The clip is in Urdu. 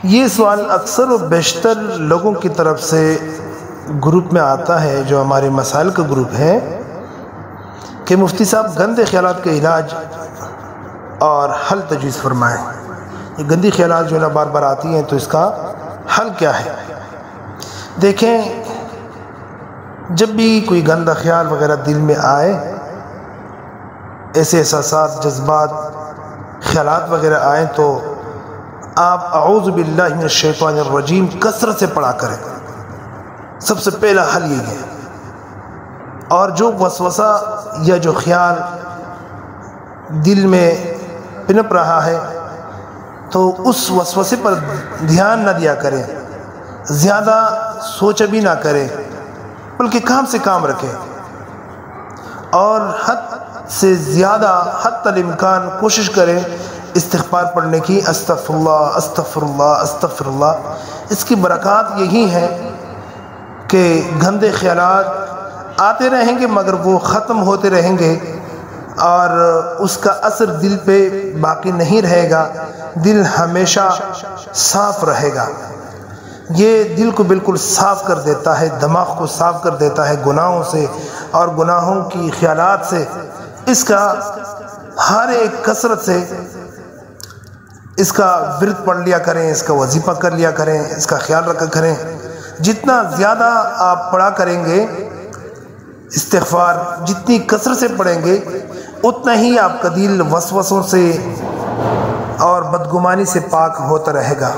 یہ سوال اکثر و بیشتر لوگوں کی طرف سے گروپ میں آتا ہے جو ہمارے مسائل کا گروپ ہے کہ مفتی صاحب گندے خیالات کے علاج اور حل تجویز فرمائیں۔ یہ گندی خیالات جو ہے نا بار بار آتی ہیں تو اس کا حل کیا ہے؟ دیکھیں، جب بھی کوئی گندا خیال وغیرہ دل میں آئے، ایسے احساسات، جذبات، خیالات وغیرہ آئیں تو آپ اعوذ باللہ من الشیطان الرجیم کثرت سے پڑھا کریں۔ سب سے پہلا حل یہ ہے۔ اور جو وسوسہ یا جو خیال دل میں پنپ رہا ہے تو اس وسوسے پر دھیان نہ دیا کریں، زیادہ سوچ بھی نہ کریں، بلکہ کام سے کام رکھیں اور حد سے زیادہ حتی الامکان کوشش کریں استغفار پڑھنے کی۔ استغفر اللہ، استغفر اللہ، استغفر اللہ۔ اس کی برکات یہی ہیں کہ گندے خیالات آتے رہیں گے مگر وہ ختم ہوتے رہیں گے اور اس کا اثر دل پہ باقی نہیں رہے گا، دل ہمیشہ صاف رہے گا۔ یہ دل کو بالکل صاف کر دیتا ہے، دماغ کو صاف کر دیتا ہے گناہوں سے اور گناہوں کی خیالات سے۔ اس کا ہر ایک کثرت سے اس کا ورد پڑھ لیا کریں، اس کا وظیفہ کر لیا کریں، اس کا خیال رکھا کریں۔ جتنا زیادہ آپ پڑھا کریں گے استغفار، جتنی کثرت سے پڑھیں گے اتنا ہی آپ کا دل وسوسوں سے اور بدگمانی سے پاک ہوتا رہے گا۔